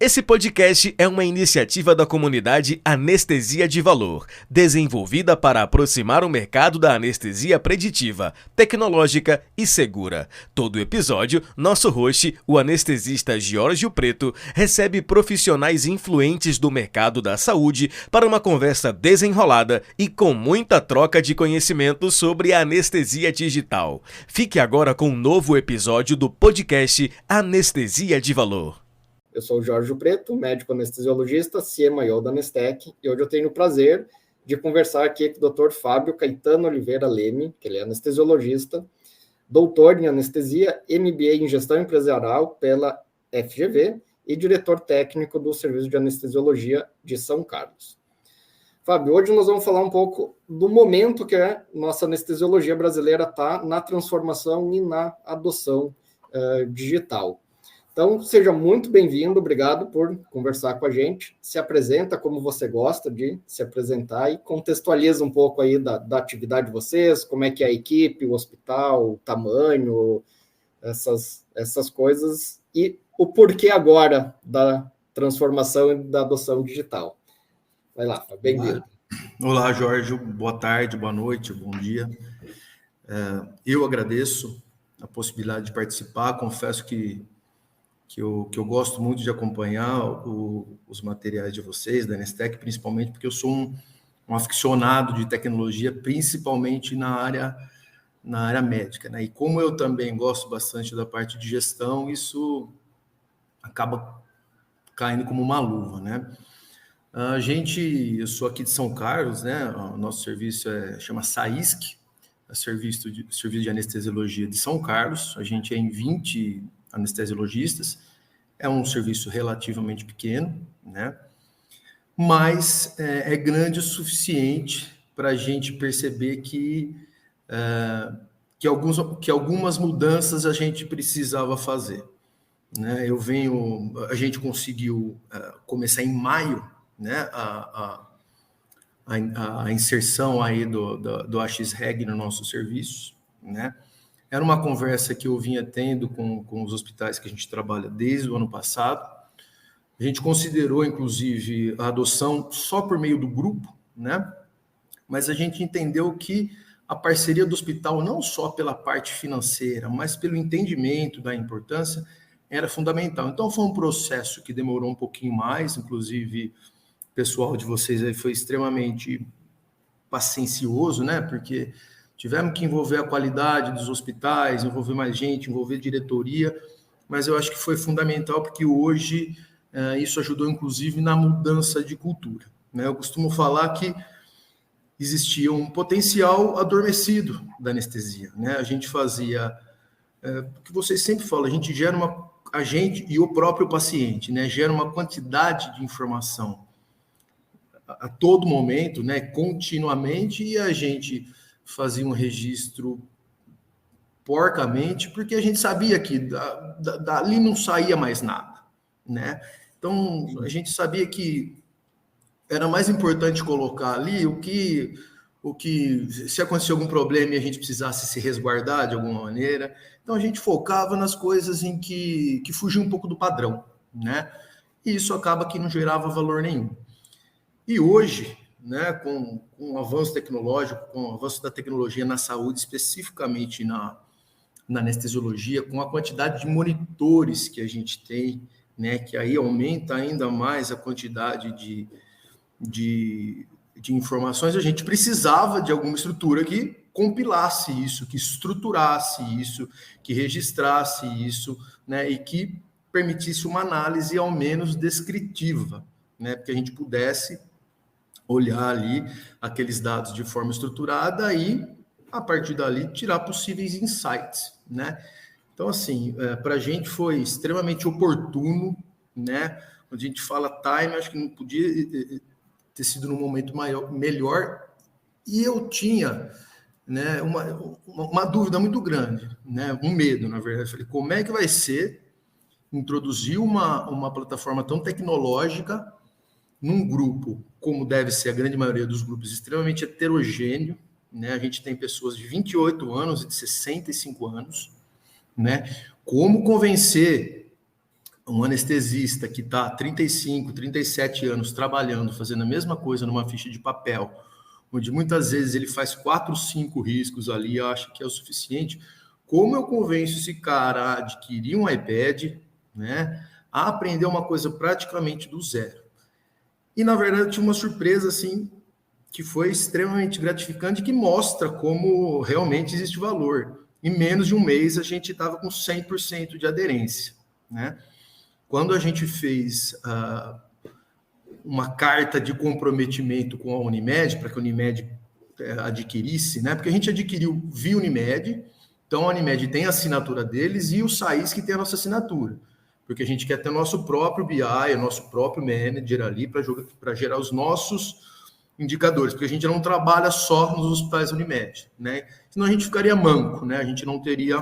Esse podcast é uma iniciativa da comunidade Anestesia de Valor, desenvolvida para aproximar o mercado da anestesia preditiva, tecnológica e segura. Todo episódio, nosso host, o anestesista Giorgio Preto, recebe profissionais influentes do mercado da saúde para uma conversa desenrolada e com muita troca de conhecimento sobre a anestesia digital. Fique agora com um novo episódio do podcast Anestesia de Valor. Eu sou o Giorgio Preto, médico anestesiologista, CMIO da Anestec, e hoje eu tenho o prazer de conversar aqui com o Dr. Fábio Caetano Oliveira Leme, que ele é anestesiologista, doutor em anestesia, MBA em gestão empresarial pela FGV e diretor técnico do Serviço de Anestesiologia de São Carlos. Fábio, hoje nós vamos falar um pouco do momento que a nossa anestesiologia brasileira está na transformação e na adoção digital. Então, seja muito bem-vindo, obrigado por conversar com a gente. Se apresenta como você gosta de se apresentar e contextualiza um pouco aí da atividade de vocês, como é que é a equipe, o hospital, o tamanho, essas coisas, e o porquê agora da transformação e da adoção digital. Vai lá, bem-vindo. Olá, Jorge, boa tarde, boa noite, bom dia. Eu agradeço a possibilidade de participar, confesso que eu gosto muito de acompanhar os materiais de vocês, da Anestec, principalmente porque eu sou um aficionado de tecnologia, principalmente na área médica, né? E como eu também gosto bastante da parte de gestão, isso acaba caindo como uma luva, né? Eu sou aqui de São Carlos, né? O nosso serviço chama SAISC, Serviço de Anestesiologia de São Carlos. A gente é em 20 anestesiologistas, é um serviço relativamente pequeno, né? Mas é grande o suficiente para a gente perceber que algumas mudanças a gente precisava fazer, né? A gente conseguiu começar em maio, né? A inserção aí do AX-REG no nosso serviço, né? Era uma conversa que eu vinha tendo com os hospitais que a gente trabalha desde o ano passado. A gente considerou, inclusive, a adoção só por meio do grupo, né? Mas a gente entendeu que a parceria do hospital, não só pela parte financeira, mas pelo entendimento da importância, era fundamental. Então, foi um processo que demorou um pouquinho mais, inclusive, o pessoal de vocês aí foi extremamente paciencioso, né? Porque tivemos que envolver a qualidade dos hospitais, envolver mais gente, envolver diretoria, mas eu acho que foi fundamental porque hoje isso ajudou, inclusive, na mudança de cultura, né? Eu costumo falar que existia um potencial adormecido da anestesia, né? A gente fazia, o que vocês sempre falam, a gente e o próprio paciente, né? Gera uma quantidade de informação a todo momento, né? Continuamente, e a gente fazia um registro porcamente, porque a gente sabia que dali não saía mais nada, né? Então, a gente sabia que era mais importante colocar ali o que se acontecer algum problema e a gente precisasse se resguardar de alguma maneira. Então, a gente focava nas coisas em que fugiam um pouco do padrão, né? E isso acaba que não gerava valor nenhum. E hoje, né, com o avanço tecnológico, com o avanço da tecnologia na saúde, especificamente na anestesiologia, com a quantidade de monitores que a gente tem, né, que aí aumenta ainda mais a quantidade de informações, a gente precisava de alguma estrutura que compilasse isso, que estruturasse isso, que registrasse isso, né, e que permitisse uma análise ao menos descritiva, né, porque a gente pudesse olhar ali aqueles dados de forma estruturada e, a partir dali, tirar possíveis insights, né? Então, assim, para a gente foi extremamente oportuno, né? Quando a gente fala time, acho que não podia ter sido num momento melhor. E eu tinha, né, uma dúvida muito grande, né? Um medo, na verdade. Eu falei, como é que vai ser introduzir uma plataforma tão tecnológica num grupo, como deve ser a grande maioria dos grupos, extremamente heterogêneo, né? A gente tem pessoas de 28 anos e de 65 anos, né? Como convencer um anestesista que está há 35, 37 anos trabalhando, fazendo a mesma coisa numa ficha de papel, onde muitas vezes ele faz 4, 5 riscos ali, acha que é o suficiente. Como eu convenço esse cara a adquirir um iPad, né, a aprender uma coisa praticamente do zero? E, na verdade, eu tive uma surpresa, assim, que foi extremamente gratificante, que mostra como realmente existe valor. Em menos de um mês, a gente estava com 100% de aderência, né? Quando a gente fez uma carta de comprometimento com a Unimed, para que a Unimed adquirisse, né? Porque a gente adquiriu via Unimed, então a Unimed tem a assinatura deles e o SAIS que tem a nossa assinatura, porque a gente quer ter o nosso próprio BI, o nosso próprio manager ali para gerar os nossos indicadores, porque a gente não trabalha só nos hospitais Unimed, né? Senão a gente ficaria manco, né? A gente não teria...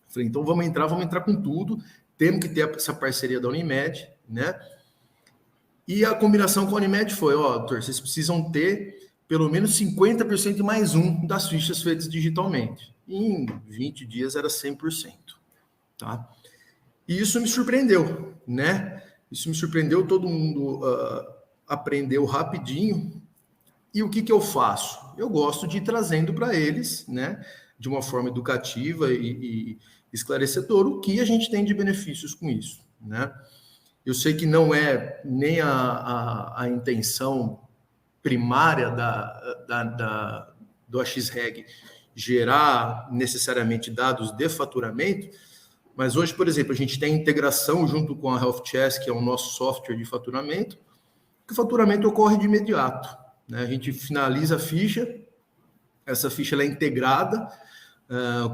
Falei, então vamos entrar com tudo, temos que ter essa parceria da Unimed, né? E a combinação com a Unimed foi, doutor, vocês precisam ter pelo menos 50% mais um das fichas feitas digitalmente. E em 20 dias era 100%, tá? E isso me surpreendeu, né? Isso me surpreendeu, todo mundo aprendeu rapidinho. E o que eu faço? Eu gosto de ir trazendo para eles, né, de uma forma educativa e esclarecedora, o que a gente tem de benefícios com isso, né? Eu sei que não é nem a intenção primária do AXREG gerar necessariamente dados de faturamento, mas hoje, por exemplo, a gente tem integração junto com a HealthChess, que é o nosso software de faturamento, que o faturamento ocorre de imediato, né? A gente finaliza a ficha, essa ficha ela é integrada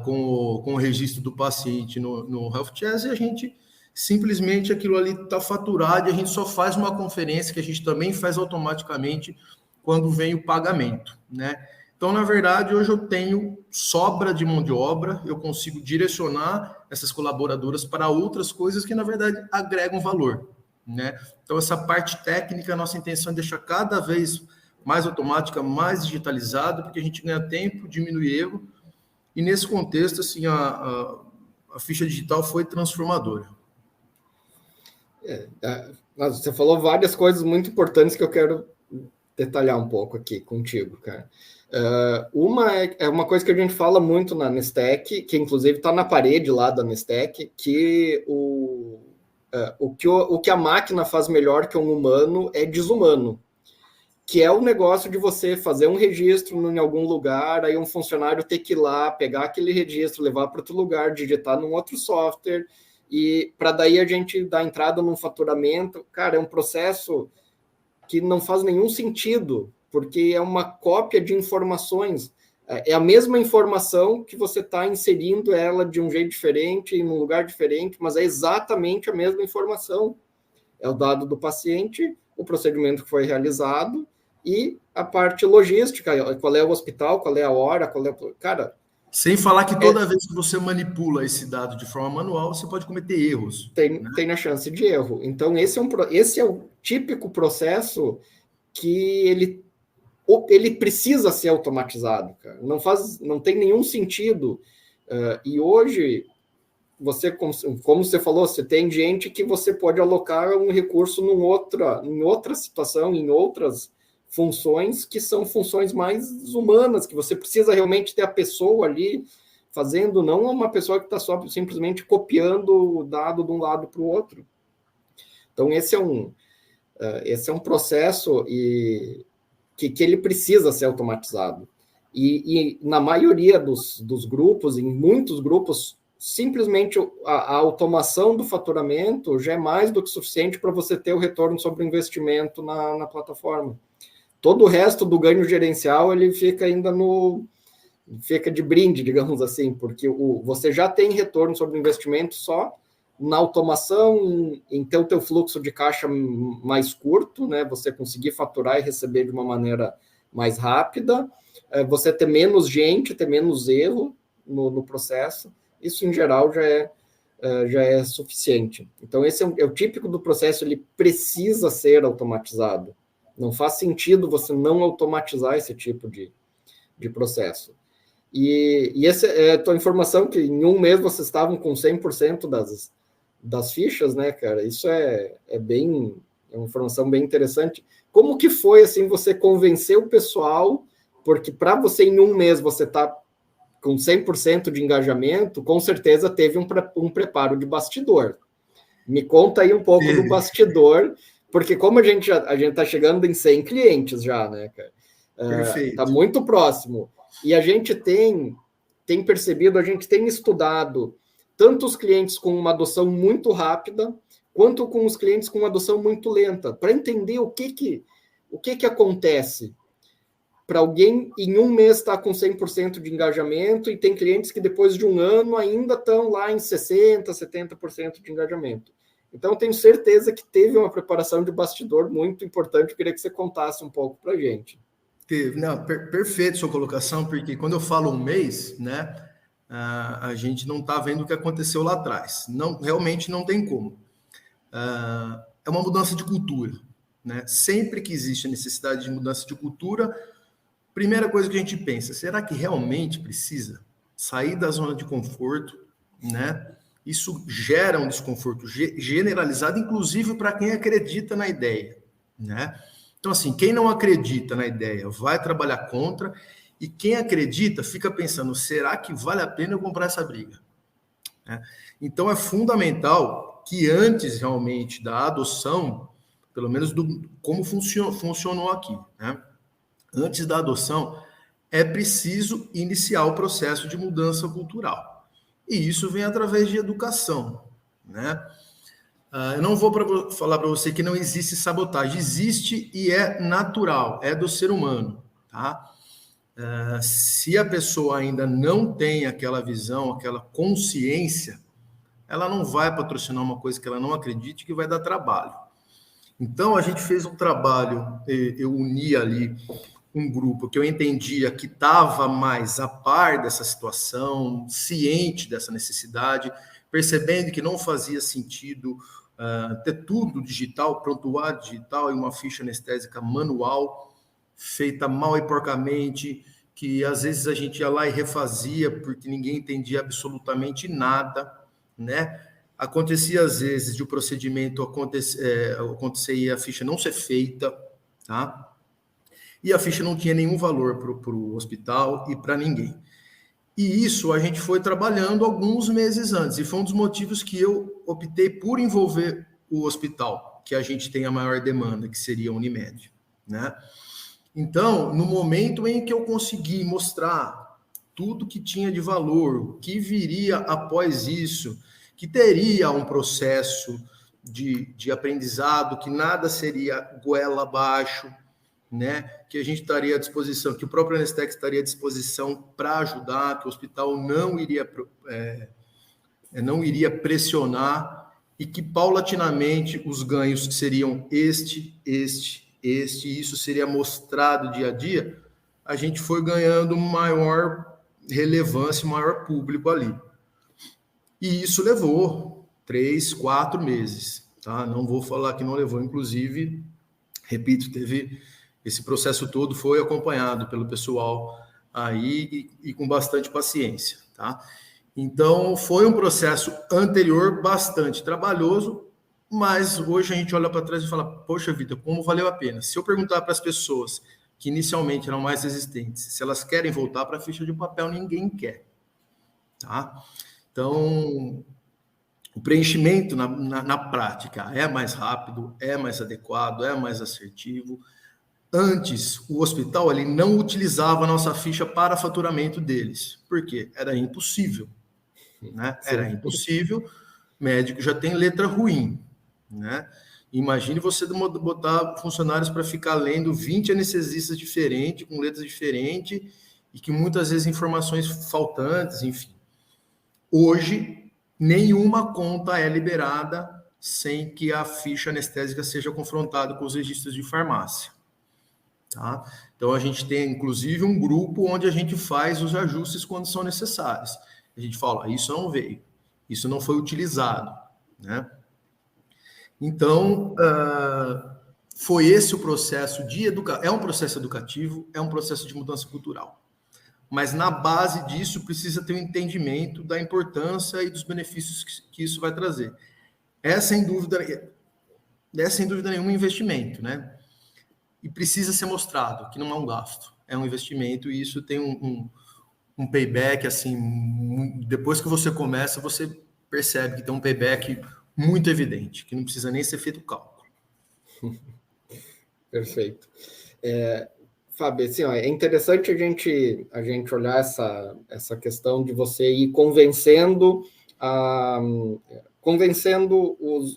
com o registro do paciente no HealthChess e a gente simplesmente aquilo ali está faturado e a gente só faz uma conferência que a gente também faz automaticamente quando vem o pagamento, né? Então, na verdade, hoje eu tenho sobra de mão de obra, eu consigo direcionar essas colaboradoras para outras coisas que, na verdade, agregam valor, né? Então, essa parte técnica, a nossa intenção é deixar cada vez mais automática, mais digitalizada, porque a gente ganha tempo, diminui erro, e nesse contexto, assim, a ficha digital foi transformadora. Você falou várias coisas muito importantes que eu quero detalhar um pouco aqui contigo, cara. Uma é uma coisa que a gente fala muito na Nestec, que inclusive está na parede lá da Nestec, que o que a máquina faz melhor que um humano é desumano, que é o negócio de você fazer um registro em algum lugar, aí um funcionário ter que ir lá, pegar aquele registro, levar para outro lugar, digitar num outro software, e para daí a gente dar entrada num faturamento. Cara, é um processo que não faz nenhum sentido, porque é uma cópia de informações. É a mesma informação que você está inserindo ela de um jeito diferente, em um lugar diferente, mas é exatamente a mesma informação. É o dado do paciente, o procedimento que foi realizado e a parte logística, qual é o hospital, qual é a hora, qual é... Cara... Sem falar que toda vez que você manipula esse dado de forma manual, você pode cometer erros. Tem a chance de erro. Então, esse é o típico processo que ele precisa ser automatizado, cara. Não tem nenhum sentido. E hoje, como você falou, você tem gente que você pode alocar um recurso em outra situação, em outras funções que são funções mais humanas, que você precisa realmente ter a pessoa ali fazendo, não uma pessoa que está só simplesmente copiando o dado de um lado para o outro. Então, esse é um processo que ele precisa ser automatizado. E na maioria dos grupos, em muitos grupos, simplesmente a automação do faturamento já é mais do que suficiente para você ter o retorno sobre o investimento na plataforma. Todo o resto do ganho gerencial, ele fica ainda fica de brinde, digamos assim, porque você já tem retorno sobre o investimento só na automação, em ter o teu fluxo de caixa mais curto, né? Você conseguir faturar e receber de uma maneira mais rápida, você ter menos gente, ter menos erro no processo. Isso, em geral, já é já é suficiente. Então, esse é o típico do processo, ele precisa ser automatizado. Não faz sentido você não automatizar esse tipo de processo. E essa é a tua informação, que em um mês vocês estavam com 100% das fichas, né, cara? Isso é uma informação bem interessante. Como que foi, assim, você convencer o pessoal, porque para você em um mês você tá com 100% de engajamento, com certeza teve um preparo de bastidor. Me conta aí um pouco do bastidor, porque como a gente está chegando em 100 clientes já, né, cara? Está muito próximo. E a gente tem percebido, a gente tem estudado tanto os clientes com uma adoção muito rápida, quanto com os clientes com uma adoção muito lenta, para entender o que acontece para alguém em um mês estar com 100% de engajamento, e tem clientes que depois de um ano ainda estão lá em 60%, 70% de engajamento. Então, eu tenho certeza que teve uma preparação de bastidor muito importante. Eu queria que você contasse um pouco para a gente. Teve, não, perfeito sua colocação, porque quando eu falo um mês, né, a gente não está vendo o que aconteceu lá atrás. Não, realmente não tem como. É uma mudança de cultura, né? Sempre que existe a necessidade de mudança de cultura, primeira coisa que a gente pensa, será que realmente precisa sair da zona de conforto, né? Isso gera um desconforto generalizado, inclusive para quem acredita na ideia, né? Então, assim, quem não acredita na ideia vai trabalhar contra, e quem acredita fica pensando, será que vale a pena eu comprar essa briga? Então, é fundamental que antes realmente da adoção, pelo menos como funcionou aqui, né? Antes da adoção, é preciso iniciar o processo de mudança cultural. E isso vem através de educação, né? Eu não vou falar para você que não existe sabotagem. Existe e é natural, é do ser humano, tá? Se a pessoa ainda não tem aquela visão, aquela consciência, ela não vai patrocinar uma coisa que ela não acredite, que vai dar trabalho. Então, a gente fez um trabalho, eu uni ali um grupo que eu entendia que estava mais a par dessa situação, ciente dessa necessidade, percebendo que não fazia sentido ter tudo digital, prontuário digital e uma ficha anestésica manual, feita mal e porcamente, que às vezes a gente ia lá e refazia porque ninguém entendia absolutamente nada, né? Acontecia às vezes de o procedimento acontecer e a ficha não ser feita, tá? E a ficha não tinha nenhum valor para o hospital e para ninguém. E isso a gente foi trabalhando alguns meses antes, e foi um dos motivos que eu optei por envolver o hospital, que a gente tem a maior demanda, que seria a Unimed, né? Então, no momento em que eu consegui mostrar tudo que tinha de valor, o que viria após isso, que teria um processo de aprendizado, que nada seria goela abaixo, né? Que a gente estaria à disposição, que o próprio Anestec estaria à disposição para ajudar, que o hospital não iria pressionar, e que paulatinamente os ganhos seriam e isso seria mostrado dia a dia, a gente foi ganhando maior relevância, maior público ali. E isso levou 3, 4 meses, tá? Não vou falar que não levou, inclusive, repito, teve esse processo todo foi acompanhado pelo pessoal aí e com bastante paciência, tá? Então, foi um processo anterior bastante trabalhoso, mas hoje a gente olha para trás e fala, poxa vida, como valeu a pena. Se eu perguntar para as pessoas que inicialmente eram mais resistentes, se elas querem voltar para a ficha de papel, ninguém quer, tá? Então, o preenchimento na prática é mais rápido, é mais adequado, é mais assertivo. Antes, o hospital ele não utilizava a nossa ficha para faturamento deles. Por quê? Era impossível, né? Era impossível. Médico já tem letra ruim, né? Imagine você botar funcionários para ficar lendo 20 anestesistas diferentes, com letras diferentes, e que muitas vezes informações faltantes, enfim. Hoje, nenhuma conta é liberada sem que a ficha anestésica seja confrontada com os registros de farmácia. Tá? Então, a gente tem, inclusive, um grupo onde a gente faz os ajustes quando são necessários. A gente fala, isso não veio. Isso não foi utilizado, né? Então, foi esse o processo de educação. É um processo educativo, é um processo de mudança cultural. Mas na base disso precisa ter um entendimento da importância e dos benefícios que isso vai trazer. É sem dúvida nenhum investimento, né? E precisa ser mostrado que não é um gasto, é um investimento, e isso tem um payback, assim, depois que você começa, você percebe que tem um payback muito evidente, que não precisa nem ser feito cálculo. Perfeito. Fábio, assim, ó, é interessante a gente olhar essa questão de você ir convencendo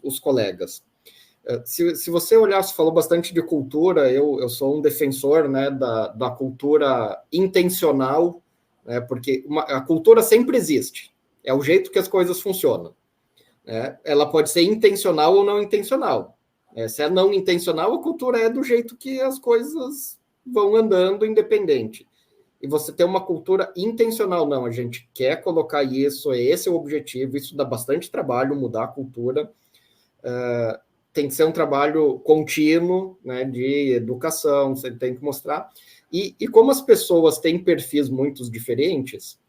os colegas. Se você olhar, você falou bastante de cultura, eu sou um defensor, né, da cultura intencional, né, porque a cultura sempre existe, é o jeito que as coisas funcionam, né? Ela pode ser intencional ou não intencional. Se é não intencional, a cultura é do jeito que as coisas vão andando independente. E você tem uma cultura intencional, não, a gente quer colocar isso, esse é o objetivo, isso dá bastante trabalho, mudar a cultura. Tem que ser um trabalho contínuo, né, de educação, você tem que mostrar. E como as pessoas têm perfis muito diferentes,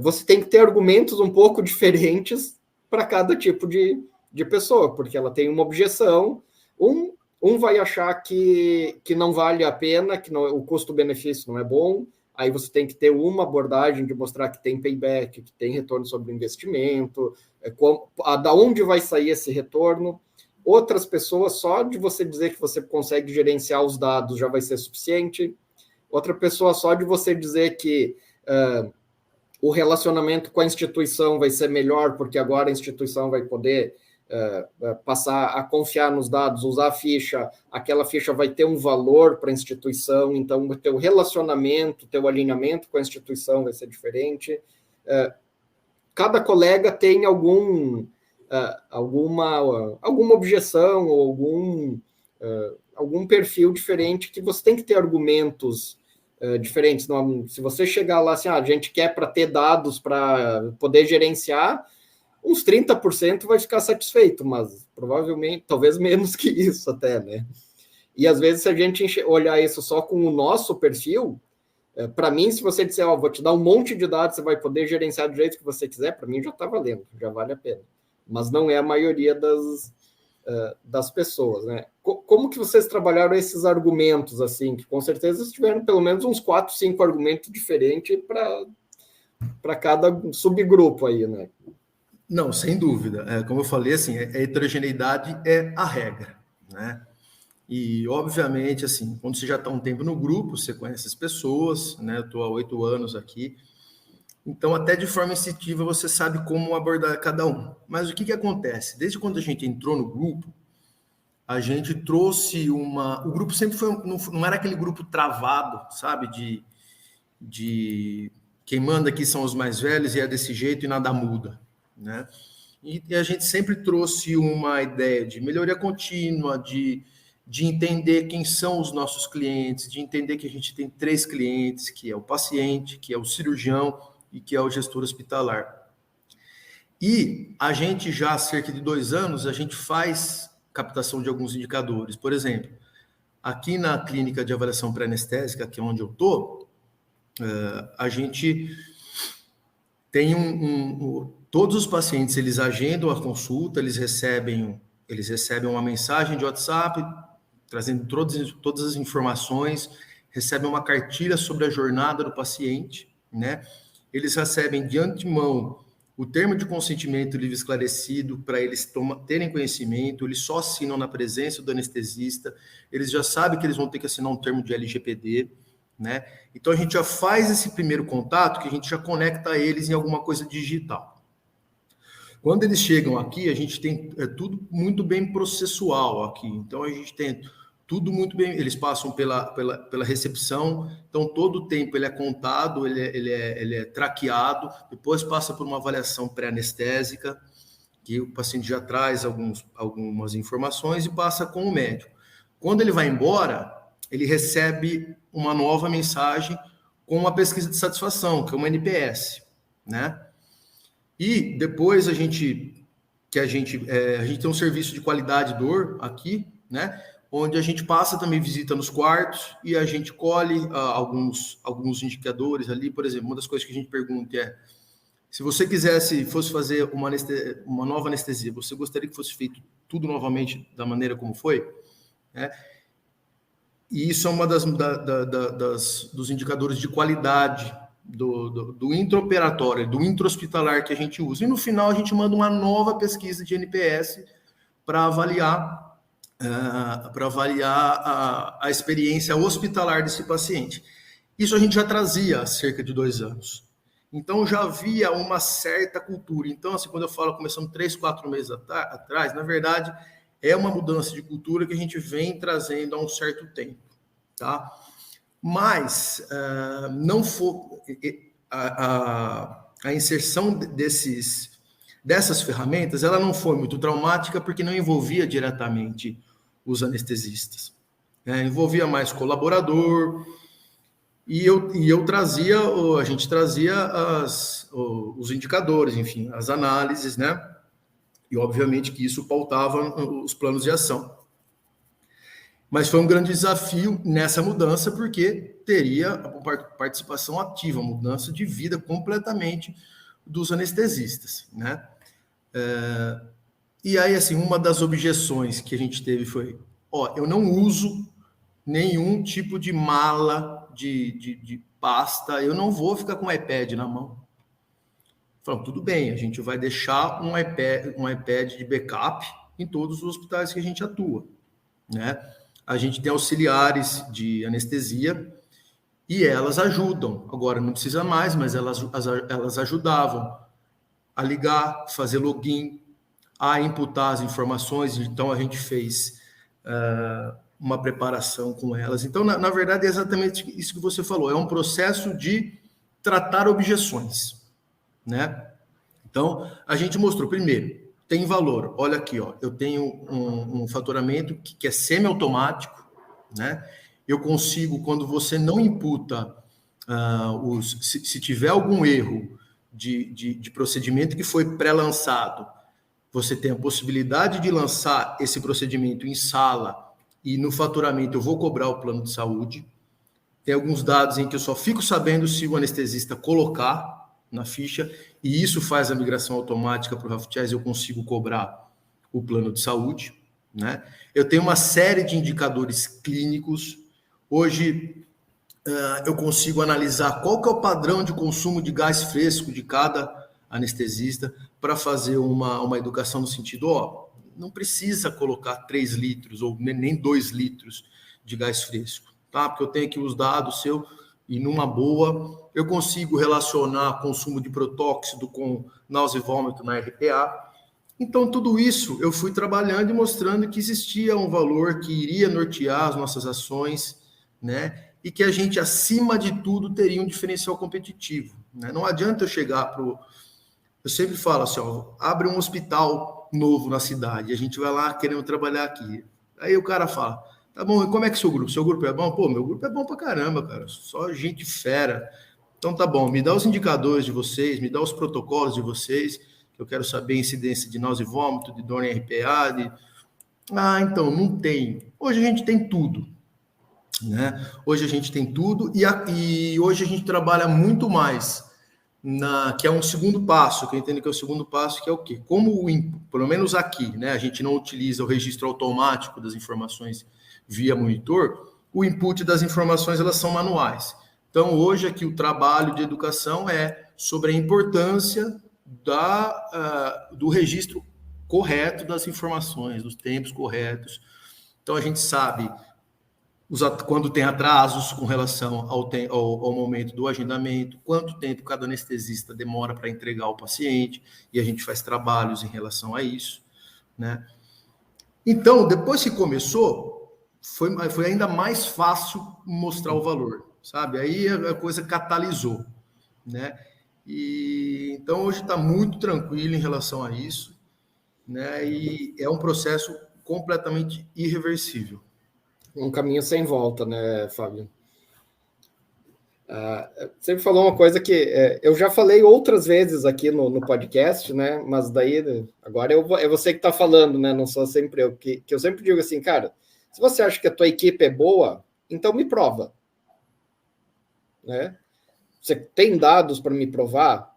você tem que ter argumentos um pouco diferentes para cada tipo de pessoa, porque ela tem uma objeção, um vai achar que não vale a pena, que o custo-benefício não é bom, aí você tem que ter uma abordagem de mostrar que tem payback, que tem retorno sobre o investimento, da onde vai sair esse retorno. Outras pessoas, só de você dizer que você consegue gerenciar os dados já vai ser suficiente. Outra pessoa, só de você dizer que o relacionamento com a instituição vai ser melhor, porque agora a instituição vai poder passar a confiar nos dados, usar a ficha, aquela ficha vai ter um valor para a instituição, então o teu relacionamento, o teu alinhamento com a instituição vai ser diferente. Cada colega tem alguma objeção ou algum perfil diferente que você tem que ter argumentos diferentes. Não, se você chegar lá assim, a gente quer para ter dados para poder gerenciar, uns 30% vai ficar satisfeito, mas provavelmente, talvez menos que isso até, né? E às vezes, se a gente olhar isso só com o nosso perfil, para mim, se você disser, vou te dar um monte de dados, você vai poder gerenciar do jeito que você quiser, para mim já está valendo, já vale a pena. Mas não é a maioria das pessoas, né? Como que vocês trabalharam esses argumentos, assim, que com certeza tiveram pelo menos uns 4, 5 argumentos diferentes para cada subgrupo aí, né? Não, sem dúvida. Como eu falei, assim, a heterogeneidade é a regra, né? E, obviamente, assim, quando você já está um tempo no grupo, você conhece as pessoas, né? Eu estou há 8 anos aqui, então, até de forma instintiva, você sabe como abordar cada um. Mas o que acontece? Desde quando a gente entrou no grupo, a gente trouxe o grupo sempre foi... Não era aquele grupo travado, sabe? De quem manda aqui são os mais velhos e é desse jeito e nada muda, né? E a gente sempre trouxe uma ideia de melhoria contínua, de entender quem são os nossos clientes, de entender que a gente tem 3 clientes, que é o paciente, que é o cirurgião e que é o gestor hospitalar. E a gente já há cerca de 2 anos, a gente faz captação de alguns indicadores. Por exemplo, aqui na clínica de avaliação pré-anestésica, que é onde eu estou, a gente tem todos os pacientes, eles agendam a consulta, eles recebem uma mensagem de WhatsApp, trazendo todas as informações, recebem uma cartilha sobre a jornada do paciente, né? Eles recebem de antemão o termo de consentimento livre esclarecido para eles terem conhecimento, eles só assinam na presença do anestesista, eles já sabem que eles vão ter que assinar um termo de LGPD, né? Então a gente já faz esse primeiro contato, que a gente já conecta eles em alguma coisa digital. Quando eles chegam aqui, a gente tem tudo muito bem processual aqui. Então a gente tem tudo muito bem, eles passam pela recepção, então todo o tempo ele é contado, ele é traqueado, depois passa por uma avaliação pré-anestésica, que o paciente já traz algumas informações e passa com o médico. Quando ele vai embora, ele recebe uma nova mensagem com uma pesquisa de satisfação, que é uma NPS, né? E depois a gente tem um serviço de qualidade dor aqui, né? Onde a gente passa também visita nos quartos e a gente colhe alguns indicadores ali. Por exemplo, uma das coisas que a gente pergunta é: se você fosse fazer uma nova anestesia, você gostaria que fosse feito tudo novamente da maneira como foi? Né? E isso é uma dos indicadores de qualidade do intraoperatório, do intra-hospitalar que a gente usa. E no final a gente manda uma nova pesquisa de NPS para avaliar a experiência hospitalar desse paciente. Isso a gente já trazia há cerca de 2 anos. Então, já havia uma certa cultura. Então, assim, quando eu falo começando 3, 4 meses atrás, na verdade, é uma mudança de cultura que a gente vem trazendo há um certo tempo, tá? Mas não foi a inserção dessas ferramentas, ela não foi muito traumática porque não envolvia diretamente os anestesistas, né? Envolvia mais colaborador. E a gente trazia os indicadores, enfim, as análises, né? E obviamente que isso pautava os planos de ação. Mas foi um grande desafio nessa mudança, porque teria a participação ativa, mudança de vida completamente dos anestesistas, né? E aí, assim, uma das objeções que a gente teve foi: eu não uso nenhum tipo de mala de pasta, eu não vou ficar com um iPad na mão. Falamos, tudo bem, a gente vai deixar um iPad de backup em todos os hospitais que a gente atua, né? A gente tem auxiliares de anestesia e elas ajudam. Agora, não precisa mais, mas elas ajudavam a ligar, fazer login, a imputar as informações. Então, a gente fez uma preparação com elas. Então, na verdade, é exatamente isso que você falou. É um processo de tratar objeções, né? Então, a gente mostrou, primeiro, tem valor. Olha aqui, eu tenho um faturamento que é semi-automático, né? Eu consigo, quando você não imputa se tiver algum erro de procedimento que foi pré-lançado, você tem a possibilidade de lançar esse procedimento em sala e no faturamento eu vou cobrar o plano de saúde. Tem alguns dados em que eu só fico sabendo se o anestesista colocar na ficha, e isso faz a migração automática para o HealthChase, eu consigo cobrar o plano de saúde, né? Eu tenho uma série de indicadores clínicos. Hoje, eu consigo analisar qual que é o padrão de consumo de gás fresco de cada anestesista para fazer uma educação no sentido, não precisa colocar 3 litros ou nem 2 litros de gás fresco, tá? Porque eu tenho aqui os dados seu e numa boa eu consigo relacionar consumo de protóxido com náusea e vômito na RPA. Então, tudo isso eu fui trabalhando e mostrando que existia um valor que iria nortear as nossas ações, né? E que a gente, acima de tudo, teria um diferencial competitivo, né? Não adianta eu chegar para o... Eu sempre falo assim, abre um hospital novo na cidade, a gente vai lá querendo trabalhar aqui. Aí o cara fala, tá bom, e como é que é seu grupo? Seu grupo é bom? Pô, meu grupo é bom pra caramba, cara, só gente fera. Então tá bom, me dá os indicadores de vocês, me dá os protocolos de vocês, que eu quero saber a incidência de náusea e vômito, de dor em RPA, então, não tem. Hoje a gente tem tudo, né? Hoje a gente tem tudo e hoje a gente trabalha muito mais que é um segundo passo, que eu entendo que é o segundo passo, que é o quê? Pelo menos aqui, né, a gente não utiliza o registro automático das informações via monitor, o input das informações, elas são manuais. Então, hoje aqui o trabalho de educação é sobre a importância do registro correto das informações, dos tempos corretos. Então, a gente sabe quando tem atrasos com relação ao momento do agendamento, quanto tempo cada anestesista demora para entregar ao paciente, e a gente faz trabalhos em relação a isso, né? Então, depois que começou, foi ainda mais fácil mostrar o valor, sabe? Aí a coisa catalisou, né? E então hoje está muito tranquilo em relação a isso, né? E é um processo completamente irreversível. Um caminho sem volta, né, Fábio? Você falou uma coisa que eu já falei outras vezes aqui no podcast, né? Mas daí agora é você que está falando, né? Não sou sempre eu. Que eu sempre digo assim, cara, se você acha que a tua equipe é boa, então me prova, né? Você tem dados para me provar?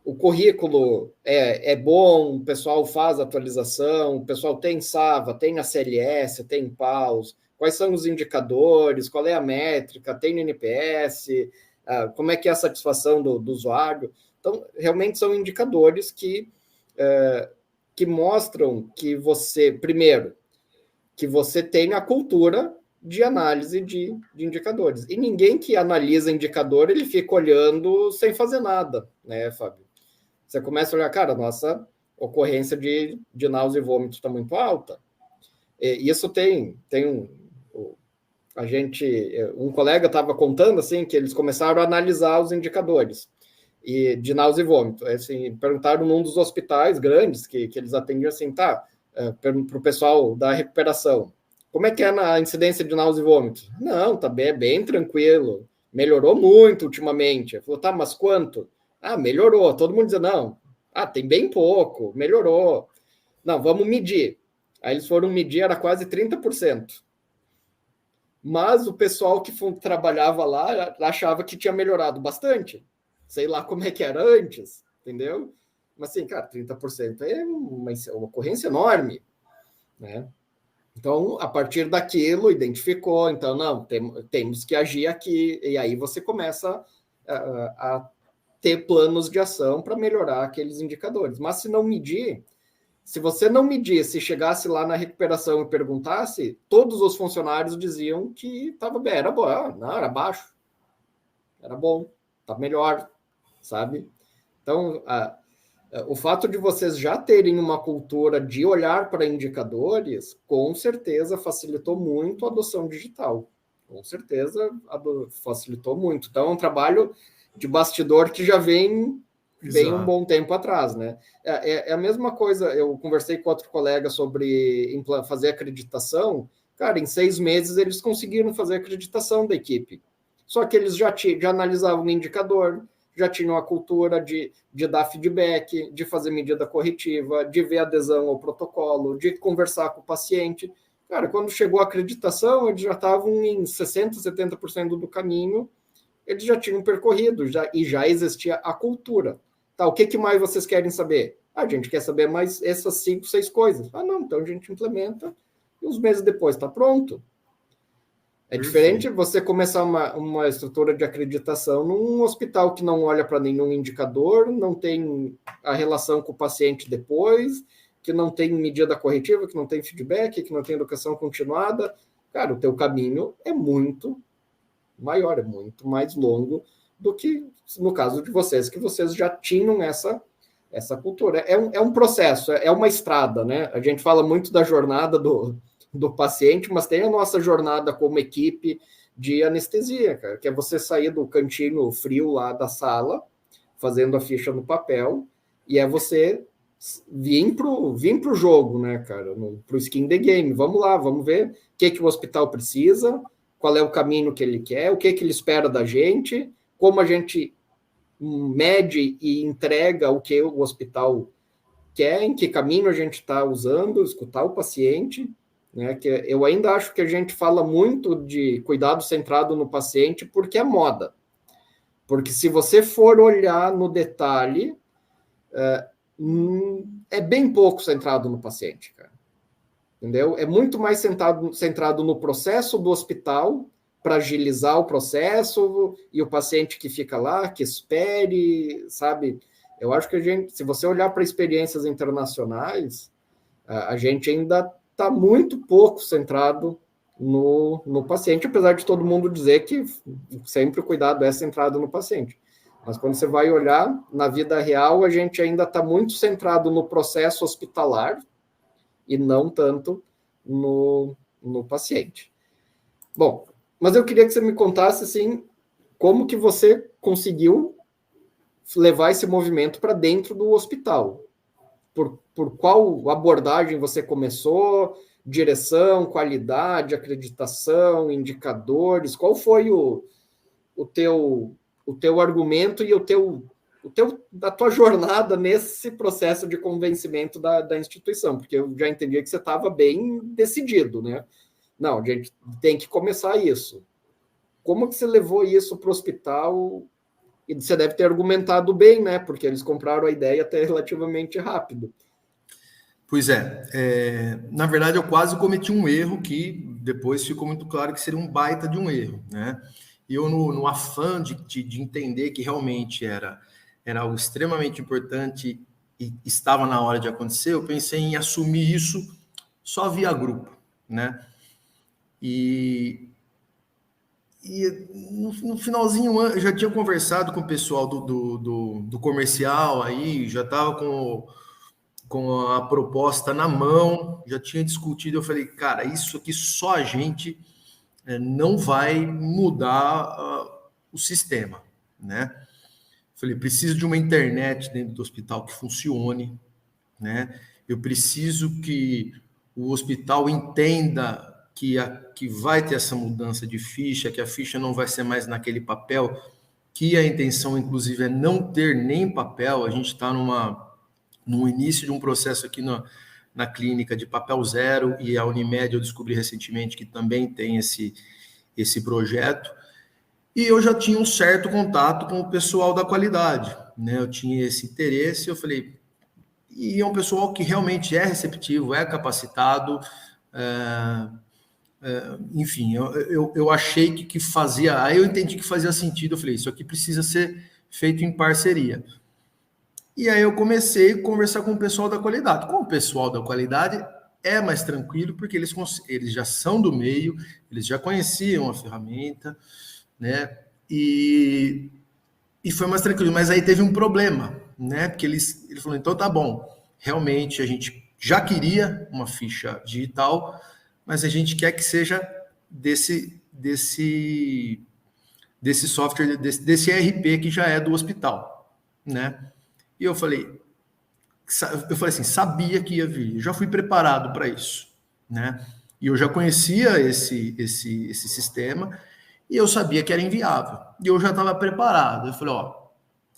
O currículo é bom, o pessoal faz atualização, o pessoal tem Sava, tem a CLS, tem PAUS, quais são os indicadores, qual é a métrica, tem NPS, como é que é a satisfação do usuário. Então, realmente são indicadores que mostram que você, primeiro, que você tem a cultura de análise de indicadores. E ninguém que analisa indicador, ele fica olhando sem fazer nada, né, Fábio? Você começa a olhar, cara, nossa ocorrência de náusea e vômito está muito alta. E isso um colega estava contando assim que eles começaram a analisar os indicadores de náusea e vômito. Assim, perguntaram num dos hospitais grandes que eles atendiam assim, para o pessoal da recuperação, como é que é na incidência de náusea e vômito? Não, tá bem tranquilo, melhorou muito ultimamente. Ele falou, tá, mas quanto? Melhorou. Todo mundo dizia, não. Tem bem pouco, melhorou. Não, vamos medir. Aí eles foram medir, era quase 30%. Mas o pessoal que trabalhava lá achava que tinha melhorado bastante. Sei lá como é que era antes, entendeu? Mas assim, cara, 30% é uma ocorrência enorme, né? Então, a partir daquilo, identificou, então, não, temos que agir aqui, e aí você começa a ter planos de ação para melhorar aqueles indicadores. Mas se você não medisse, chegasse lá na recuperação e perguntasse, todos os funcionários diziam que estava bem, era bom, não, era baixo, era bom, está melhor, sabe? Então, o fato de vocês já terem uma cultura de olhar para indicadores, com certeza facilitou muito a adoção digital. Com certeza facilitou muito. Então, é um trabalho de bastidor que já vem um bom tempo atrás, né? É a mesma coisa, eu conversei com outro colega sobre fazer acreditação, cara, em 6 meses eles conseguiram fazer a acreditação da equipe. Só que eles já analisavam o indicador, já tinham a cultura de dar feedback, de fazer medida corretiva, de ver adesão ao protocolo, de conversar com o paciente. Cara, quando chegou a acreditação, eles já estavam em 60%, 70% do caminho, eles já tinham percorrido, e já existia a cultura. Tá, o que mais vocês querem saber? A gente quer saber mais essas 5, 6 coisas. Não, então a gente implementa e uns meses depois está pronto. É diferente você começar uma estrutura de acreditação num hospital que não olha para nenhum indicador, não tem a relação com o paciente depois, que não tem medida corretiva, que não tem feedback, que não tem educação continuada. Cara, o teu caminho é muito maior, é muito mais longo do que no caso de vocês, que vocês já tinham essa cultura. É um processo, é uma estrada, né? A gente fala muito da jornada do paciente, mas tem a nossa jornada como equipe de anestesia, cara, que é você sair do cantinho frio lá da sala, fazendo a ficha no papel, e é você vir pro jogo, né, cara, pro skin the game. Vamos lá, vamos ver o que o hospital precisa, qual é o caminho que ele quer, o que ele espera da gente, como a gente mede e entrega o que o hospital quer, em que caminho a gente está usando, escutar o paciente, né? Que eu ainda acho que a gente fala muito de cuidado centrado no paciente porque é moda. Porque se você for olhar no detalhe, é bem pouco centrado no paciente, cara. Entendeu? É muito mais centrado no processo do hospital, para agilizar o processo, e o paciente que fica lá, que espere, sabe? Eu acho que se você olhar para experiências internacionais, a gente ainda está muito pouco centrado no paciente, apesar de todo mundo dizer que sempre o cuidado é centrado no paciente. Mas quando você vai olhar, na vida real, a gente ainda está muito centrado no processo hospitalar e não tanto no paciente. Bom, mas eu queria que você me contasse, assim, como que você conseguiu levar esse movimento para dentro do hospital. Por qual abordagem você começou? Direção, qualidade, acreditação, indicadores? Qual foi o o teu argumento e a tua jornada nesse processo de convencimento da instituição, porque eu já entendi que você estava bem decidido, né? Não, a gente tem que começar isso. Como que você levou isso para o hospital? E você deve ter argumentado bem, né? Porque eles compraram a ideia até relativamente rápido. Pois na verdade eu quase cometi um erro que depois ficou muito claro que seria um baita de um erro, né? E eu, no afã de entender que realmente era algo extremamente importante e estava na hora de acontecer, eu pensei em assumir isso só via grupo, né? E no finalzinho eu já tinha conversado com o pessoal do comercial aí, já estava com a proposta na mão, já tinha discutido, eu falei, cara, isso aqui só a gente não vai mudar o sistema, né? Falei, preciso de uma internet dentro do hospital que funcione, né? Eu preciso que o hospital entenda que vai ter essa mudança de ficha, que a ficha não vai ser mais naquele papel, que a intenção, inclusive, é não ter nem papel. A gente está no início de um processo aqui na clínica de papel zero, e a Unimed eu descobri recentemente que também tem esse projeto. E eu já tinha um certo contato com o pessoal da qualidade, né? Eu tinha esse interesse, eu falei, e é um pessoal que realmente é receptivo, é capacitado, enfim, eu achei que fazia, aí eu entendi que fazia sentido, eu falei, isso aqui precisa ser feito em parceria. E aí eu comecei a conversar com o pessoal da qualidade. Com o pessoal da qualidade é mais tranquilo, porque eles já são do meio, eles já conheciam a ferramenta, né? E foi mais tranquilo, mas aí teve um problema, né? Porque ele falou, então tá bom, realmente a gente já queria uma ficha digital, mas a gente quer que seja desse software, desse ERP que já é do hospital, né? E eu falei assim, sabia que ia vir, eu já fui preparado para isso, né? E eu já conhecia esse sistema, e eu sabia que era inviável. E eu já estava preparado. Eu falei,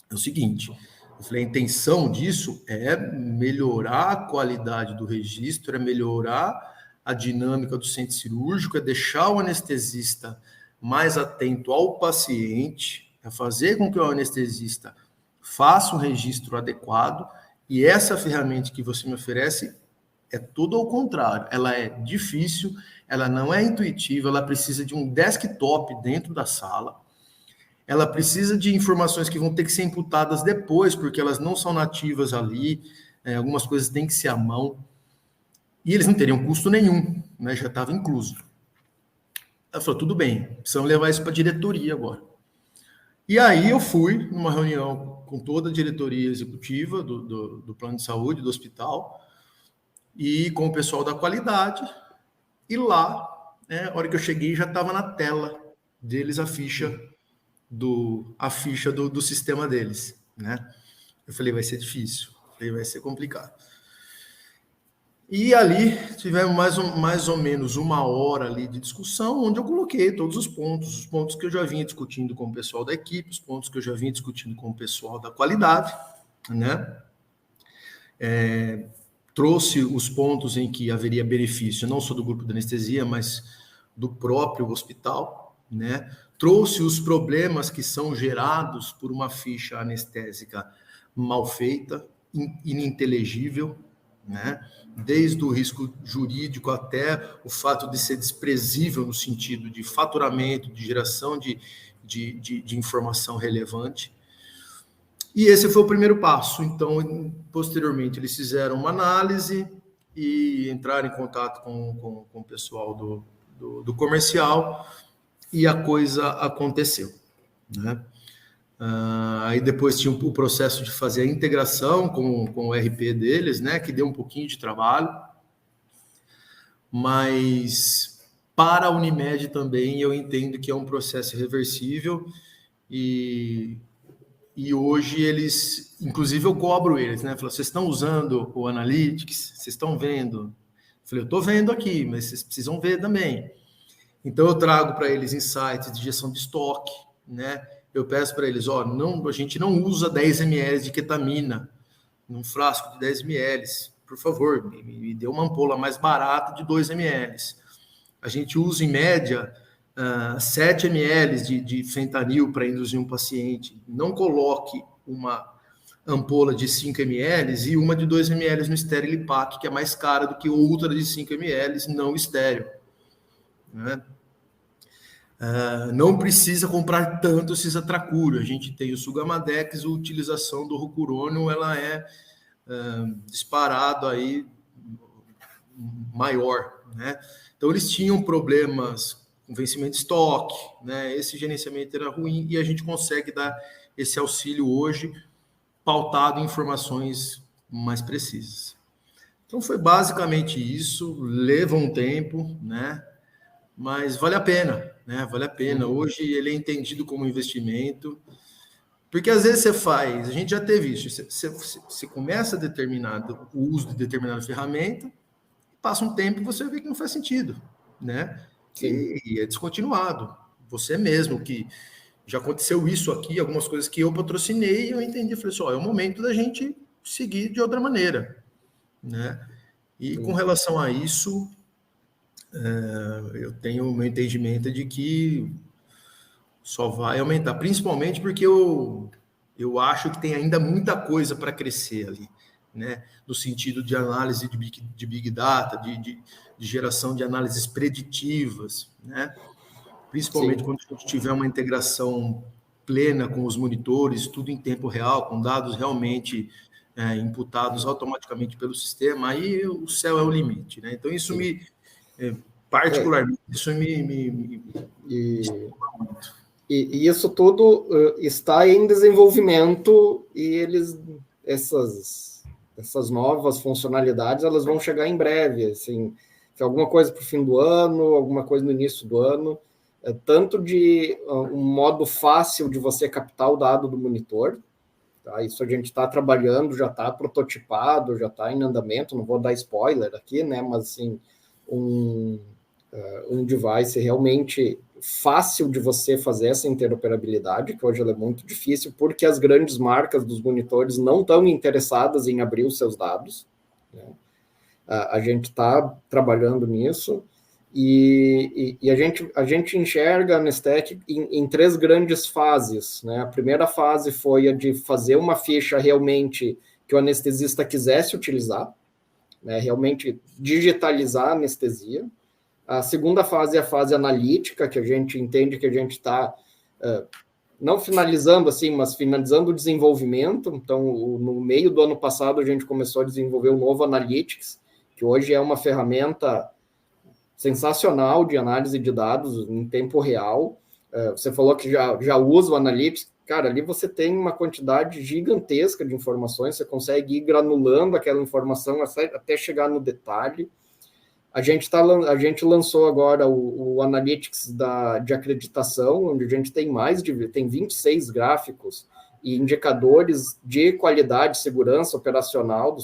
é o seguinte, eu falei, a intenção disso é melhorar a qualidade do registro, é melhorar a dinâmica do centro cirúrgico, é deixar o anestesista mais atento ao paciente, é fazer com que o anestesista faça um registro adequado, e essa ferramenta que você me oferece é tudo ao contrário. Ela é difícil, ela não é intuitiva, ela precisa de um desktop dentro da sala, ela precisa de informações que vão ter que ser imputadas depois, porque elas não são nativas ali, algumas coisas têm que ser à mão, e eles não teriam custo nenhum, né? Já estava incluso. Ela falou, tudo bem, precisamos levar isso para a diretoria agora. E aí eu fui numa reunião com toda a diretoria executiva do plano de saúde, do hospital, e com o pessoal da qualidade, e lá, né, a hora que eu cheguei, já estava na tela deles a ficha do sistema deles, né? Eu falei, vai ser difícil, vai ser complicado. E ali tivemos mais ou menos uma hora ali de discussão, onde eu coloquei todos os pontos que eu já vinha discutindo com o pessoal da equipe, os pontos que eu já vinha discutindo com o pessoal da qualidade, né? Trouxe os pontos em que haveria benefício, não só do grupo de anestesia, mas do próprio hospital, né? Trouxe os problemas que são gerados por uma ficha anestésica mal feita, ininteligível, né? Desde o risco jurídico até o fato de ser desprezível no sentido de faturamento, de geração de informação relevante. E esse foi o primeiro passo. Então, posteriormente, eles fizeram uma análise e entraram em contato com o pessoal do comercial, e a coisa aconteceu, né? Aí depois tinha o processo de fazer a integração com o RP deles, né, que deu um pouquinho de trabalho, mas para a Unimed também eu entendo que é um processo reversível, e hoje eles, inclusive eu cobro eles, né, falo, vocês estão usando o Analytics, vocês estão vendo? Eu falei, eu estou vendo aqui, mas vocês precisam ver também. Então eu trago para eles insights de gestão de estoque, né? Eu peço para eles, não, a gente não usa 10 ml de ketamina num frasco de 10 ml. Por favor, me dê uma ampola mais barata de 2 ml. A gente usa, em média, 7 ml de fentanil para induzir um paciente. Não coloque uma ampola de 5 ml e uma de 2 ml no Sterilipac, que é mais cara do que outra de 5 ml não estéril. Né? Não precisa comprar tanto cisatracuro. A gente tem o Sugamadex, a utilização do rocurônio, ela é disparado aí maior, né? Então eles tinham problemas com vencimento de estoque, né? Esse gerenciamento era ruim e a gente consegue dar esse auxílio hoje pautado em informações mais precisas. Então foi basicamente isso, leva um tempo, né? Mas vale a pena, né? Vale a pena. Hoje ele é entendido como investimento, porque às vezes você faz, a gente já teve isso, você começa o uso de determinada ferramenta, passa um tempo e você vê que não faz sentido, né? E é descontinuado. Você mesmo, que já aconteceu isso aqui, algumas coisas que eu patrocinei, eu entendi, falei assim, é o momento da gente seguir de outra maneira, né? E com relação a isso, eu tenho o meu entendimento de que só vai aumentar, principalmente porque eu acho que tem ainda muita coisa para crescer ali, né? No sentido de análise de Big Data, de geração de análises preditivas, né? Principalmente quando a gente tiver uma integração plena com os monitores, tudo em tempo real, com dados realmente imputados automaticamente pelo sistema, aí o céu é o limite, né? Então, isso particularmente, isso me E isso tudo está em desenvolvimento e essas novas funcionalidades, elas vão chegar em breve, assim, se alguma coisa para o fim do ano, alguma coisa no início do ano, tanto de um modo fácil de você captar o dado do monitor, tá? Isso a gente está trabalhando, já está prototipado, já está em andamento, não vou dar spoiler aqui, né, mas assim, um device realmente fácil de você fazer essa interoperabilidade, que hoje ela é muito difícil, porque as grandes marcas dos monitores não estão interessadas em abrir os seus dados, né? A gente está trabalhando nisso, e a gente enxerga a Nestec em 3 grandes fases, né? A primeira fase foi a de fazer uma ficha realmente que o anestesista quisesse utilizar, né? Realmente digitalizar a anestesia. A segunda fase é a fase analítica, que a gente entende que a gente está não finalizando assim, mas finalizando o desenvolvimento. Então, no meio do ano passado, a gente começou a desenvolver o novo Analytics, que hoje é uma ferramenta sensacional de análise de dados em tempo real. Você falou que já usa o Analytics. Cara, ali você tem uma quantidade gigantesca de informações, você consegue ir granulando aquela informação até chegar no detalhe. A gente lançou agora o Analytics de acreditação, onde a gente tem tem 26 gráficos e indicadores de qualidade e segurança operacional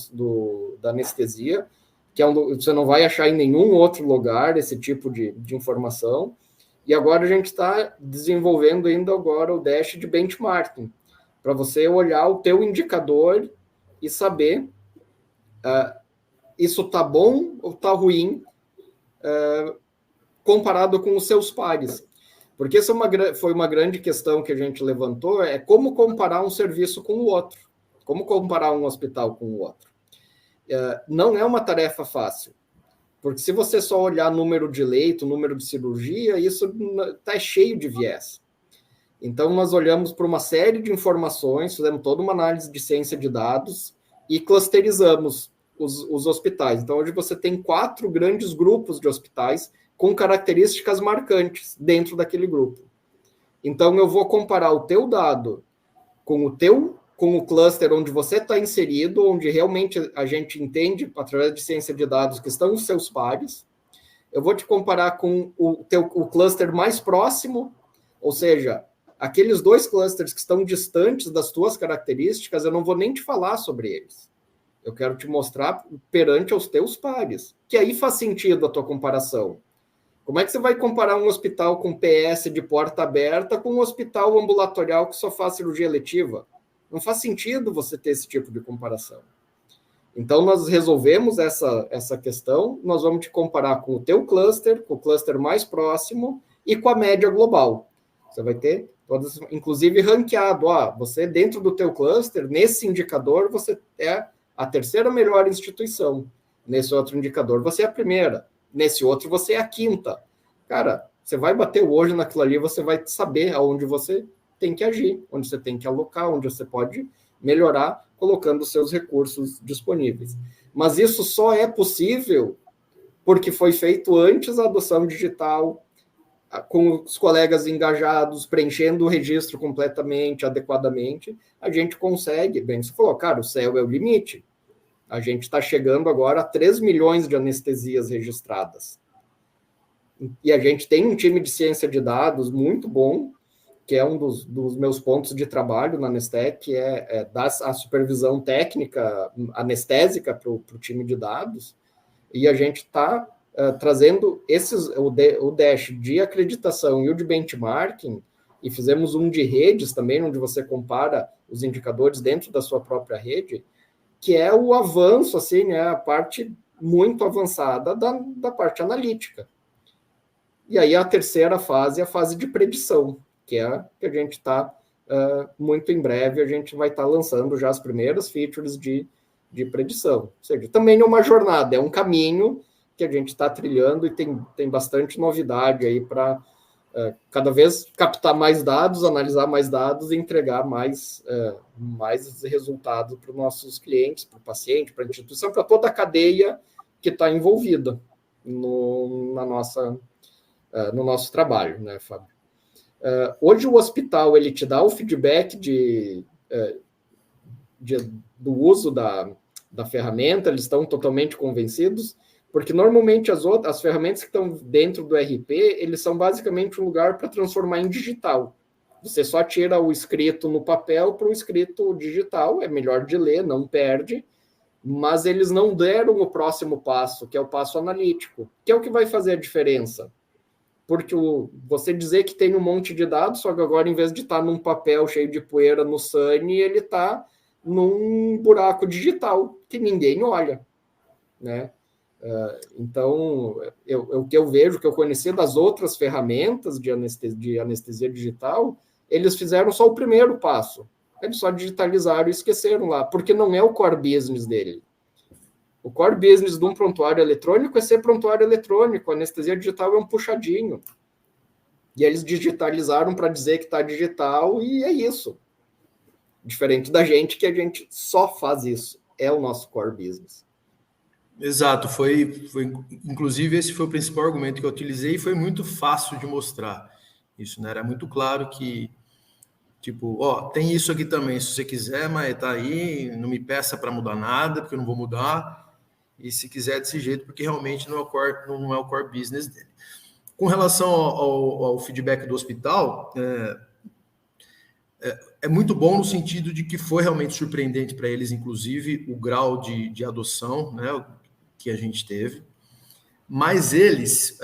da anestesia, que você não vai achar em nenhum outro lugar esse tipo de informação. E agora a gente está desenvolvendo ainda agora o dash de benchmarking, para você olhar o teu indicador e saber isso está bom ou está ruim comparado com os seus pares. Porque essa foi uma grande questão que a gente levantou, é como comparar um serviço com o outro, como comparar um hospital com o outro. Não é uma tarefa fácil, porque se você só olhar número de leito, número de cirurgia, isso está cheio de viés. Então, nós olhamos para uma série de informações, fizemos toda uma análise de ciência de dados e clusterizamos os hospitais. Então, hoje você tem 4 grandes grupos de hospitais com características marcantes dentro daquele grupo. Então, eu vou comparar o teu dado com o cluster onde você está inserido, onde realmente a gente entende, através de ciência de dados, que estão os seus pares. Eu vou te comparar com o cluster mais próximo, ou seja, aqueles 2 clusters que estão distantes das tuas características, eu não vou nem te falar sobre eles. Eu quero te mostrar perante aos teus pares, que aí faz sentido a tua comparação. Como é que você vai comparar um hospital com PS de porta aberta com um hospital ambulatorial que só faz cirurgia eletiva? Não faz sentido você ter esse tipo de comparação. Então, nós resolvemos essa questão, nós vamos te comparar com o teu cluster, com o cluster mais próximo e com a média global. Você vai ter, todas, inclusive, ranqueado. Você, dentro do teu cluster, nesse indicador, você é a terceira melhor instituição. Nesse outro indicador, você é a primeira. Nesse outro, você é a quinta. Cara, você vai bater o olho naquilo ali, você vai saber aonde você tem que agir, onde você tem que alocar, onde você pode melhorar, colocando os seus recursos disponíveis. Mas isso só é possível porque foi feito antes a adoção digital, com os colegas engajados, preenchendo o registro completamente, adequadamente, a gente consegue, bem, você falou, cara, o céu é o limite. A gente está chegando agora a 3 milhões de anestesias registradas. E a gente tem um time de ciência de dados muito bom, que é um dos meus pontos de trabalho na Nestec, que é dar a supervisão técnica anestésica para o time de dados, e a gente está trazendo o Dash de acreditação e o de benchmarking, e fizemos um de redes também, onde você compara os indicadores dentro da sua própria rede, que é o avanço, assim, né, a parte muito avançada da parte analítica. E aí a terceira fase é a fase de predição, que é a que a gente está, muito em breve, a gente vai estar lançando já as primeiras features de predição. Ou seja, também é uma jornada, é um caminho que a gente está trilhando e tem bastante novidade aí para cada vez captar mais dados, analisar mais dados e entregar mais resultados para os nossos clientes, para o paciente, para a instituição, para toda a cadeia que está envolvida no nosso trabalho, né, Fábio? Hoje o hospital ele te dá o feedback do uso da ferramenta, eles estão totalmente convencidos, porque normalmente as ferramentas que estão dentro do RP, eles são basicamente um lugar para transformar em digital. Você só tira o escrito no papel para o escrito digital, é melhor de ler, não perde, mas eles não deram o próximo passo, que é o passo analítico, que é o que vai fazer a diferença. Porque você dizer que tem um monte de dados, só que agora, em vez de estar num papel cheio de poeira no Sunny, ele está num buraco digital, que ninguém olha, né? Então, o que eu vejo, que eu conheci das outras ferramentas de anestesia digital, eles fizeram só o primeiro passo. Eles só digitalizaram e esqueceram lá, porque não é o core business dele. O core business de um prontuário eletrônico é ser prontuário eletrônico. A anestesia digital é um puxadinho. E eles digitalizaram para dizer que está digital e é isso. Diferente da gente, que a gente só faz isso. É o nosso core business. Exato. Inclusive, esse foi o principal argumento que eu utilizei e foi muito fácil de mostrar. Isso, né? Era muito claro que, tipo, tem isso aqui também, se você quiser, mas tá aí, não me peça para mudar nada, porque eu não vou mudar. E se quiser desse jeito, porque realmente não é o core business dele. Com relação ao feedback do hospital, é muito bom no sentido de que foi realmente surpreendente para eles, inclusive, o grau de adoção, né, que a gente teve. Mas eles,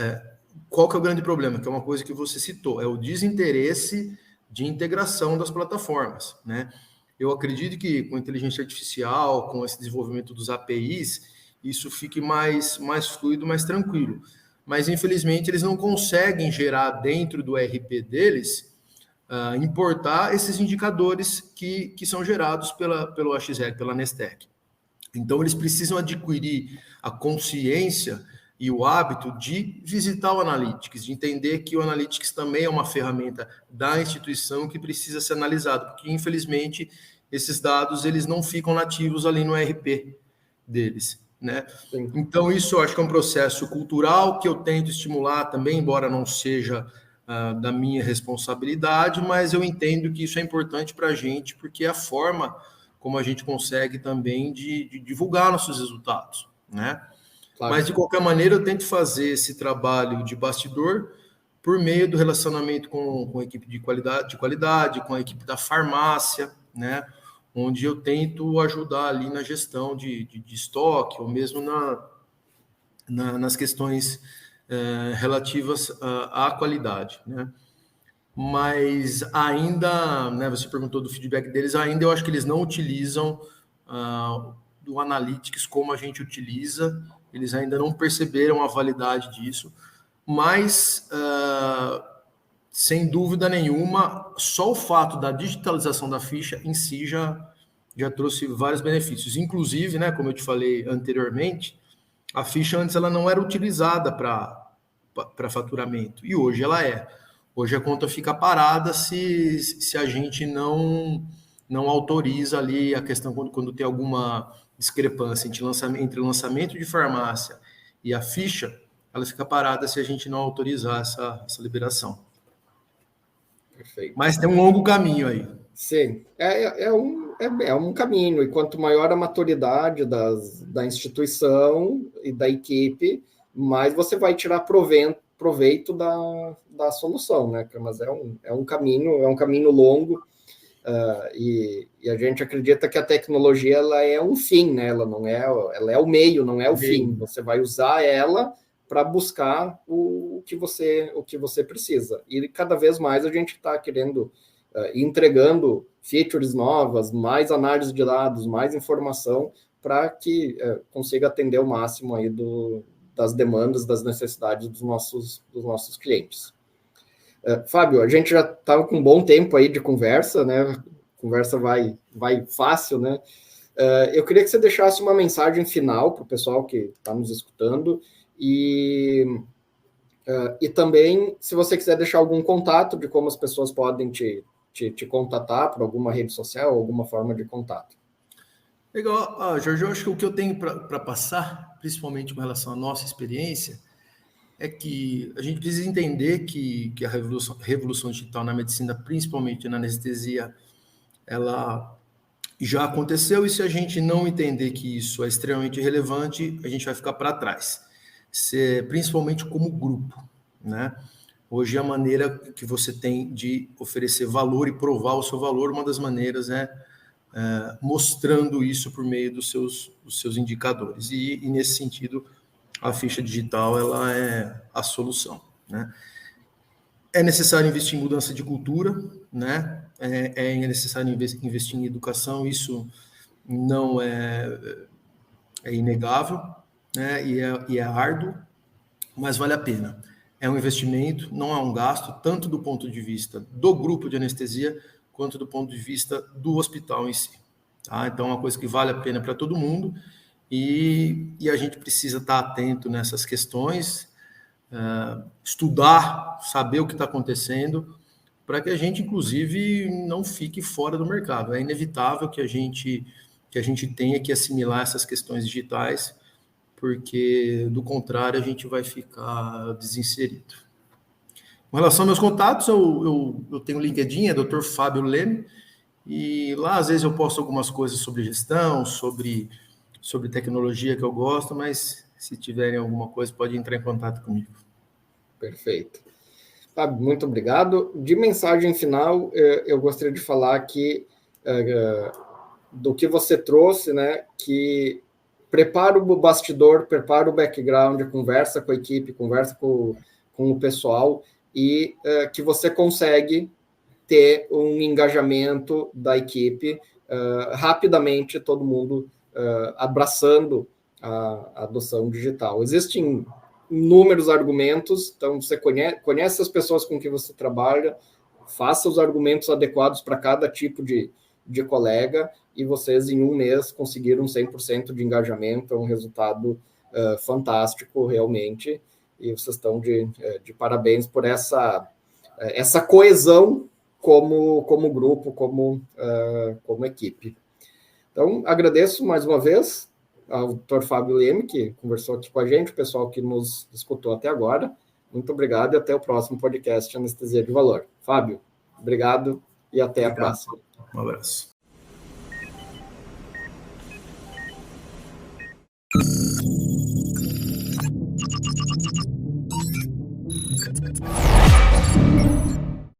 qual que é o grande problema? Que é uma coisa que você citou, é o desinteresse de integração das plataformas, né? Eu acredito que com inteligência artificial, com esse desenvolvimento dos APIs, isso fique mais fluido, mais tranquilo. Mas, infelizmente, eles não conseguem gerar dentro do RP deles, importar esses indicadores que são gerados pelo AXR, pela Nestec. Então, eles precisam adquirir a consciência e o hábito de visitar o Analytics, de entender que o Analytics também é uma ferramenta da instituição que precisa ser analisado, porque, infelizmente, esses dados eles não ficam nativos ali no RP deles. Né? Então, isso eu acho que é um processo cultural que eu tento estimular também, embora não seja da minha responsabilidade, mas eu entendo que isso é importante para a gente, porque é a forma como a gente consegue também de divulgar nossos resultados. Né? Claro. Mas, de qualquer maneira, eu tento fazer esse trabalho de bastidor por meio do relacionamento com a equipe de qualidade, com a equipe da farmácia, né? Onde eu tento ajudar ali na gestão de estoque, ou mesmo nas questões relativas à qualidade, né? Mas ainda, né, você perguntou do feedback deles, ainda eu acho que eles não utilizam do Analytics como a gente utiliza, eles ainda não perceberam a validade disso, mas, sem dúvida nenhuma, só o fato da digitalização da ficha em si já trouxe vários benefícios. Inclusive, né, como eu te falei anteriormente, a ficha antes ela não era utilizada para faturamento, e hoje ela é. Hoje a conta fica parada se a gente não autoriza ali a questão quando tem alguma discrepância entre o lançamento de farmácia e a ficha, ela fica parada se a gente não autorizar essa liberação. Perfeito. Mas tem um longo caminho aí. Sim, é um caminho, e quanto maior a maturidade da instituição e da equipe, mais você vai tirar proveito da solução, né? Mas é um caminho longo, e a gente acredita que a tecnologia ela é um fim, né? Ela é o meio, não é o fim. Você vai usar ela para buscar o que você precisa. E cada vez mais a gente está querendo entregando features novas, mais análise de dados, mais informação, para que consiga atender o máximo aí das demandas, das necessidades dos nossos clientes. Fábio, a gente já estava com um bom tempo aí de conversa, né? A conversa vai fácil, né? Eu queria que você deixasse uma mensagem final para o pessoal que está nos escutando, e também, se você quiser deixar algum contato de como as pessoas podem te contatar por alguma rede social, alguma forma de contato. Legal. Jorge, eu acho que o que eu tenho para passar, principalmente com relação à nossa experiência, é que a gente precisa entender que a revolução digital na medicina, principalmente na anestesia, ela já aconteceu, e se a gente não entender que isso é extremamente relevante, a gente vai ficar para trás, principalmente como grupo, né? Hoje, a maneira que você tem de oferecer valor e provar o seu valor, uma das maneiras é mostrando isso por meio dos seus indicadores. E nesse sentido, a ficha digital ela é a solução, né? É necessário investir em mudança de cultura, né? É necessário investir em educação, isso não é inegável, né? E é árduo, mas vale a pena. É um investimento, não é um gasto, tanto do ponto de vista do grupo de anestesia, quanto do ponto de vista do hospital em si. Tá? Então, é uma coisa que vale a pena para todo mundo, e a gente precisa estar atento nessas questões, estudar, saber o que está acontecendo, para que a gente, inclusive, não fique fora do mercado. É inevitável que a gente tenha que assimilar essas questões digitais, porque, do contrário, a gente vai ficar desinserido. Com relação aos meus contatos, eu tenho o LinkedIn, é Dr. Fábio Leme, e lá, às vezes, eu posto algumas coisas sobre gestão, sobre tecnologia que eu gosto, mas se tiverem alguma coisa, pode entrar em contato comigo. Perfeito. Fábio, muito obrigado. De mensagem final, eu gostaria de falar aqui do que você trouxe, né, que prepara o bastidor, prepara o background, conversa com a equipe, conversa com o pessoal, e que você consegue ter um engajamento da equipe rapidamente, todo mundo abraçando a adoção digital. Existem inúmeros argumentos, então você conhece as pessoas com que você trabalha, faça os argumentos adequados para cada tipo de colega, e vocês em um mês conseguiram 100% de engajamento, é um resultado fantástico realmente, e vocês estão de parabéns por essa coesão como grupo, como equipe. Então, agradeço mais uma vez ao Dr. Fábio Leme, que conversou aqui com a gente, o pessoal que nos escutou até agora. Muito obrigado e até o próximo podcast Anestesia de Valor. Fábio, obrigado e até a próxima. Um abraço.